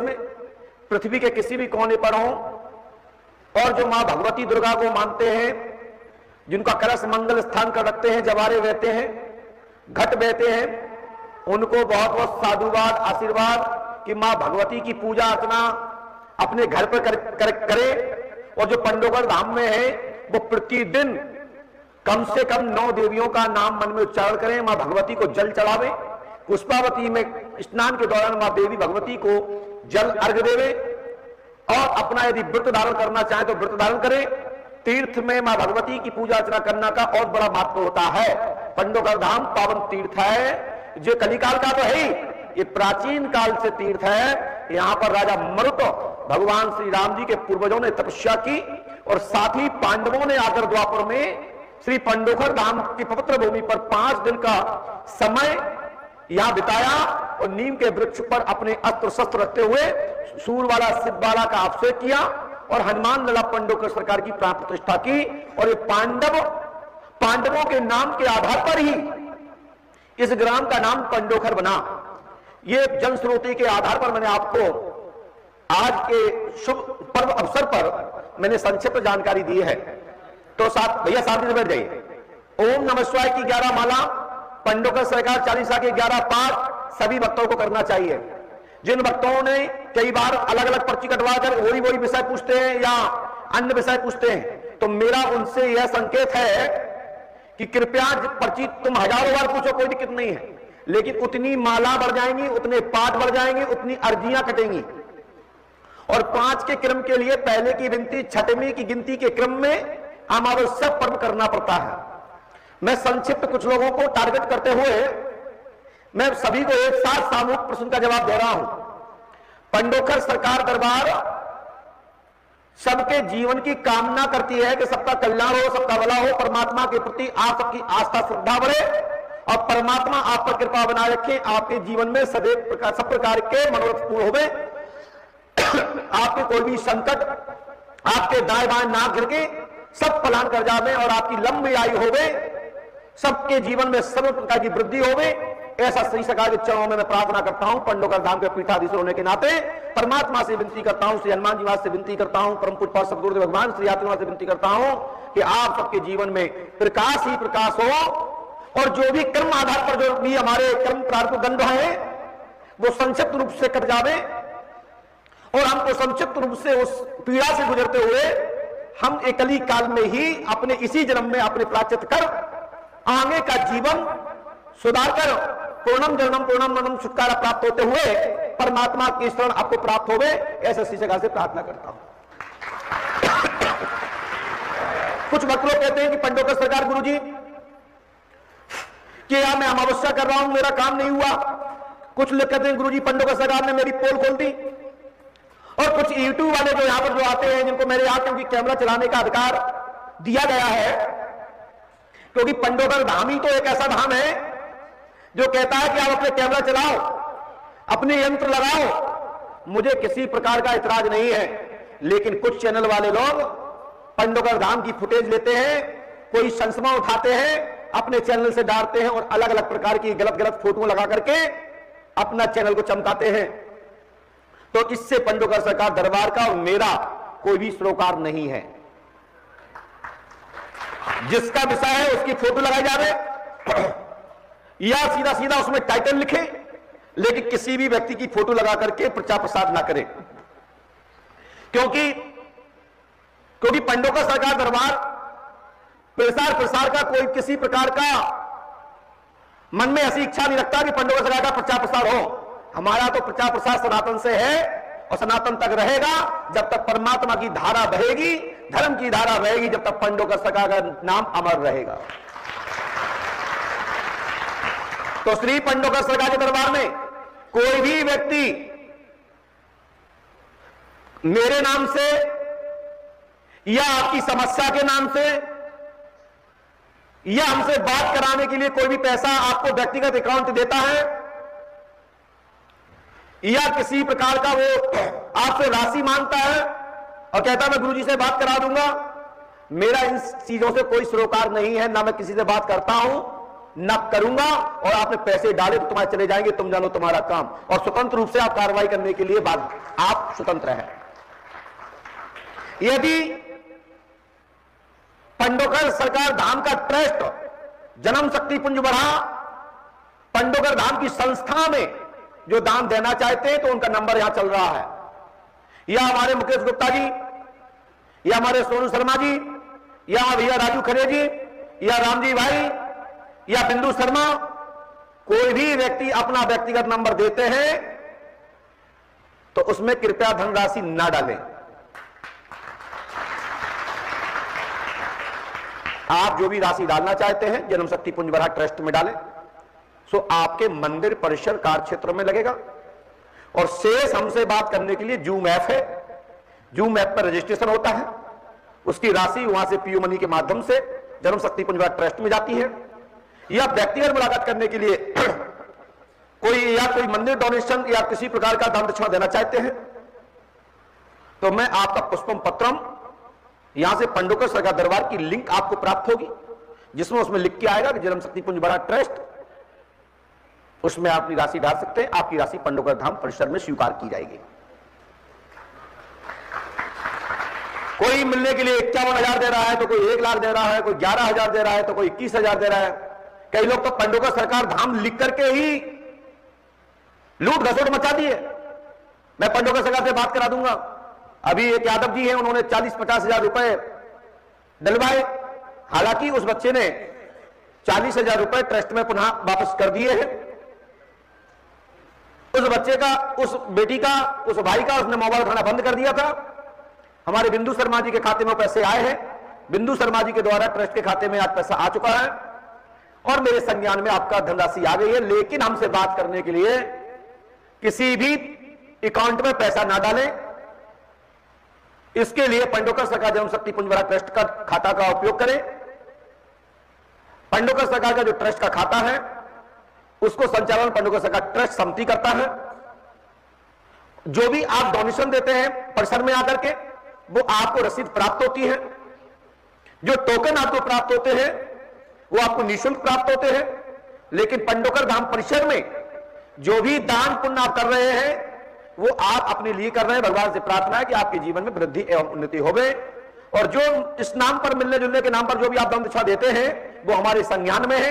में पृथ्वी के किसी भी कोने पर हो और जो मां भगवती दुर्गा को मानते हैं, जिनका कलश मंगल स्थान कर रखते हैं, जवारे बहते हैं, घट बहते हैं, उनको बहुत बहुत साधुवाद, आशीर्वाद कि मां भगवती की पूजा अर्चना अपने घर पर करे। और जो पंडोकर धाम में है वो प्रतिदिन कम से कम 9 देवियों का नाम मन में उच्चारण करें, मां भगवती को जल चढ़ावे, पुष्पावती में स्नान के दौरान मां देवी भगवती को जल अर्घ देवे और अपना यदि व्रत धारण करना चाहे तो व्रत धारण करें। तीर्थ में मां भगवती की पूजा अर्चना करना का और बड़ा महत्व होता है। पंडोकर धाम पावन तीर्थ है, जो कलिकाल का तो है ही, ये प्राचीन काल से तीर्थ है। यहां पर राजा मरुत भगवान श्री राम जी के पूर्वजों ने तपस्या की और साथ ही पांडवों ने आकर द्वापर में श्री पंडोकर धाम की पवित्र भूमि पर 5 दिन का समय यहां बिताया और नीम के वृक्ष पर अपने अस्त्र शस्त्र रखते हुए सूरवाला शिववाला का अभिषेक किया और हनुमान लला पंडोकर सरकार की प्राण प्रतिष्ठा की। और ये पांडवों के नाम के आधार पर ही इस ग्राम का नाम पंडोखर बना। ये जनश्रुति के आधार पर मैंने आपको आज के शुभ पर्व अवसर पर मैंने संक्षिप्त जानकारी दी है। तो साथ भैया साथ में बैठ जाइए। ओम नमः शिवाय की 11 माला, पंडोकर सरकार चालीसा के 11 पाठ सभी भक्तों को करना चाहिए। जिन भक्तों ने कई बार अलग अलग पर्ची कटवा कर वही विषय पूछते हैं या अन्य विषय पूछते हैं, तो मेरा उनसे यह संकेत है कि कृपया पर्ची तुम हजारों बार पूछो, कोई दिक्कत नहीं है, लेकिन उतनी माला बढ़ जाएंगी, उतने पाठ बढ़ जाएंगे, उतनी अर्जियां कटेंगी। और 5 के क्रम के लिए पहले की गिनती 6वीं की गिनती के क्रम में अमावस्या पर्व करना पड़ता है। मैं संक्षिप्त कुछ लोगों को टारगेट करते हुए मैं सभी को एक साथ सामूहिक प्रश्न का जवाब दे रहा हूं। पंडोकर सरकार दरबार सबके जीवन की कामना करती है कि सबका कल्याण हो, सबका भला हो, परमात्मा के प्रति आप सबकी आस्था श्रद्धा बढ़े और परमात्मा आप पर कृपा बनाए रखे, आपके जीवन में सदैव सब प्रकार के मनोरथ पूर्ण होवे, आपके कोई भी संकट आपके दाएं बाएं ना गिर के सब पलायन कर जावे और आपकी लंबी आयु होवे, सबके जीवन में सर्व प्रकार की वृद्धि होवे, ऐसा श्री सरकार के चरणों में मैं प्रार्थना करता हूं। पंडोकर धाम के पीठाधीश होने के नाते परमात्मा से विनती करता हूं, श्री हनुमान जी महाराज से विनती करता हूं, परम पूज्य सद्गुरुदेव भगवान श्री यात्रा से विनती करता हूं कि आप सबके जीवन में प्रकाश ही प्रकाश हो और जो भी कर्म आधार पर जो भी हमारे कर्म प्रारब्ध दंड है वो संक्षिप्त रूप से कट जावे और हमको संक्षिप्त रूप से उस पीड़ा से गुजरते हुए हम एकली काल में ही अपने इसी जन्म में अपने प्राचित कर आगे का जीवन सुधार कर पूर्णम जन्म पूर्णम मनम छुटकारा प्राप्त होते हुए परमात्मा की शरण आपको प्राप्त होवे, ऐसे इसी जगह से प्रार्थना करता हूं। कुछ भक्त लोग कहते हैं कि पंडोकर सरकार गुरुजी कि यार मैं अमावस्या कर रहा हूं, मेरा काम नहीं हुआ। कुछ लोग कहते हैं गुरुजी पंडोकर सरकार ने मेरी पोल खोल दी। और कुछ यूट्यूब वाले जो यहां पर जो आते हैं, जिनको मेरे यहाँ क्योंकि कैमरा चलाने का अधिकार दिया गया है, क्योंकि पंडोकर धाम ही तो एक ऐसा धाम है जो कहता है कि आप अपने कैमरा चलाओ, अपने यंत्र लगाओ, मुझे किसी प्रकार का इतराज नहीं है। लेकिन कुछ चैनल वाले लोग पंडोकर धाम की फुटेज लेते हैं, कोई संस्मरण उठाते हैं, अपने चैनल से डालते हैं और अलग अलग प्रकार की गलत गलत फोटो लगा करके अपना चैनल को चमकाते हैं। तो इससे पंडोकर सरकार दरबार का और मेरा कोई भी सरोकार नहीं है। जिसका विषय है उसकी फोटो लगाई जावे या सीधा सीधा उसमें टाइटल लिखे, लेकिन किसी भी व्यक्ति की फोटो लगा करके प्रचार प्रसार ना करें, क्योंकि पंडोकर सरकार दरबार प्रसार प्रसार का कोई किसी प्रकार का मन में ऐसी इच्छा नहीं रखता कि पंडोकर सरकार का प्रचार प्रसार हो। हमारा तो प्रचार प्रसार सनातन से है और सनातन तक रहेगा जब तक परमात्मा की धारा बहेगी, धर्म की धारा बहेगी, जब तक पंडोकर सरकार का नाम अमर रहेगा। तो श्री पंडोकर सरकार के दरबार में कोई भी व्यक्ति मेरे नाम से या आपकी समस्या के नाम से या हमसे बात कराने के लिए कोई भी पैसा आपको व्यक्तिगत अकाउंट देता है या किसी प्रकार का वो आपसे राशि मांगता है और कहता है मैं गुरुजी से बात करा दूंगा, मेरा इन चीजों से कोई सरोकार नहीं है। ना मैं किसी से बात करता हूं, न करूंगा और आपने पैसे डाले तो तुम्हारे चले जाएंगे, तुम जानो तुम्हारा काम, और स्वतंत्र रूप से आप कार्रवाई करने के लिए आप स्वतंत्र हैं। यदि पंडोकर सरकार धाम का ट्रस्ट जन्म शक्ति पुंज बढ़ा पंडोकर धाम की संस्था में जो दान देना चाहते हैं तो उनका नंबर यहां चल रहा है, या हमारे मुकेश गुप्ता जी, या हमारे सोनू शर्मा जी, या भैया राजू खरे जी, या रामजी भाई, या बिंदु शर्मा, कोई भी व्यक्ति अपना व्यक्तिगत नंबर देते हैं तो उसमें कृपया धनराशि ना डालें। आप जो भी राशि डालना चाहते हैं जन्म शक्ति पुंज बराह ट्रस्ट में डालें, सो आपके मंदिर परिसर कार्य क्षेत्र में लगेगा। और शेष हमसे बात करने के लिए जूम ऐप है, जूम ऐप पर रजिस्ट्रेशन होता है, उसकी राशि वहां से पीयू मनी के माध्यम से जन्म शक्ति पुंज बराह ट्रस्ट में जाती है। या व्यक्तिगत मुलाकात करने के लिए कोई मंदिर डोनेशन या किसी प्रकार का दान दक्षिणा देना चाहते हैं तो मैं आपका पुष्पम पत्रम यहां से पंडोकर सरकार दरबार की लिंक आपको प्राप्त होगी, जिसमें उसमें लिख के आएगा कि जन्म शक्ति पुंज बराह ट्रस्ट, उसमें अपनी राशि डाल सकते हैं, आपकी राशि पंडोकर धाम परिसर में स्वीकार की जाएगी। कोई मिलने के लिए 51,000 दे रहा है तो कोई 1 लाख दे रहा है, कोई 11,000 दे रहा है तो कोई 21,000 दे रहा है। कई लोग तो पंडोकर सरकार धाम लिख करके ही लूट घसोट मचा दिए। मैं पंडोकर सरकार से बात करा दूंगा। अभी एक यादव जी हैं, उन्होंने 40-50 हजार रुपए डलवाए, हालांकि उस बच्चे ने 40,000 रुपए ट्रस्ट में पुनः वापस कर दिए हैं। उस बच्चे का, उस बेटी का, उस भाई का उसने मोबाइल उठाना बंद कर दिया था। हमारे बिंदु शर्मा जी के खाते में पैसे आए हैं, बिंदु शर्मा जी के द्वारा ट्रस्ट के खाते में आज पैसा आ चुका है और मेरे संज्ञान में आपका धनराशि आ गई है। लेकिन हमसे बात करने के लिए किसी भी अकाउंट में पैसा ना डालें, इसके लिए पंडोकर सरकार जन्म शक्ति पुंज बराह ट्रस्ट का खाता का उपयोग करें। पंडोकर सरकार का जो ट्रस्ट का खाता है उसको संचालन पंडोकर सरकार ट्रस्ट समिति करता है। जो भी आप डोनेशन देते हैं परिसर में आकर के वो आपको रसीद प्राप्त होती है, जो टोकन आपको प्राप्त होते हैं वो आपको निःशुल्क प्राप्त होते हैं। लेकिन पंडोकर धाम परिसर में जो भी दान पुण्य आप कर रहे हैं वो आप अपने लिए कर रहे हैं। भगवान से प्रार्थना है कि आपके जीवन में वृद्धि एवं उन्नति होवे, और जो इस नाम पर मिलने जुलने के नाम पर जो भी आप दान दक्षिणा देते हैं वो हमारे संज्ञान में है।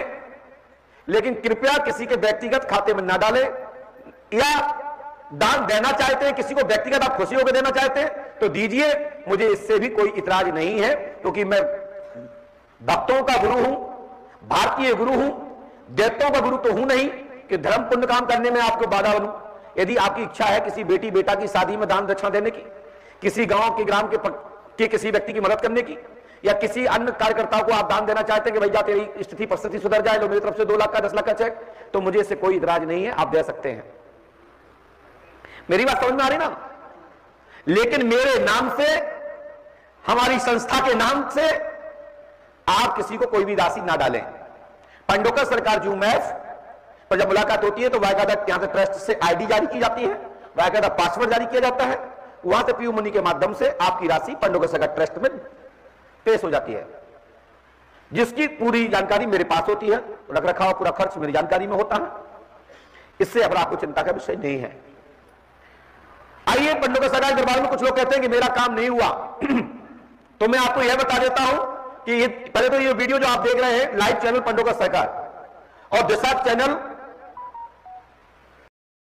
लेकिन कृपया किसी के व्यक्तिगत खाते में ना डालें, या दान देना चाहते हैं किसी को व्यक्तिगत आप खुशी होकर देना चाहते हैं तो दीजिए, मुझे इससे भी कोई इतराज नहीं है, क्योंकि मैं भक्तों का गुरु हूं, भारतीय गुरु हूं, दैत्यों का गुरु तो हूं नहीं कि धर्म पुण्य काम करने में आपको बाधा बनूं। यदि आपकी इच्छा है किसी बेटी बेटा की शादी में दान दक्षिणा देने की, किसी गांव के ग्राम के किसी व्यक्ति की मदद करने की, या किसी अन्य कार्यकर्ता को आप दान देना चाहते हैं कि भैया तेरी स्थिति परिस्थिति सुधर जाए, लो मेरी तरफ से 2 लाख का 10 लाख का चेक, तो मुझे इससे कोई इतराज नहीं है, आप दे सकते हैं। मेरी बात समझ में आ रही ना? लेकिन मेरे नाम से, हमारी संस्था के नाम से आप किसी को कोई भी राशि ना डालें। पंडोकर सरकार जूम ऐप पर जब मुलाकात होती है तो बाकायदा यहां से ट्रस्ट से आईडी जारी की जाती है, बाकायदा पासवर्ड जारी किया जाता है, वहां से पीयू मनी के माध्यम से आपकी राशि पंडोकर सरकार ट्रस्ट में पेश हो जाती है, जिसकी पूरी जानकारी मेरे पास होती है। रख रखाव पूरा खर्च मेरी जानकारी में होता है, इससे अब आपको चिंता का विषय नहीं है। आइए, पंडोकर सरकार दरबार में कुछ लोग कहते हैं कि मेरा काम नहीं हुआ तो मैं आपको यह बता देता हूं कि पहले तो ये वीडियो जो आप देख रहे हैं लाइव चैनल पंडोकर सरकार और दिशा चैनल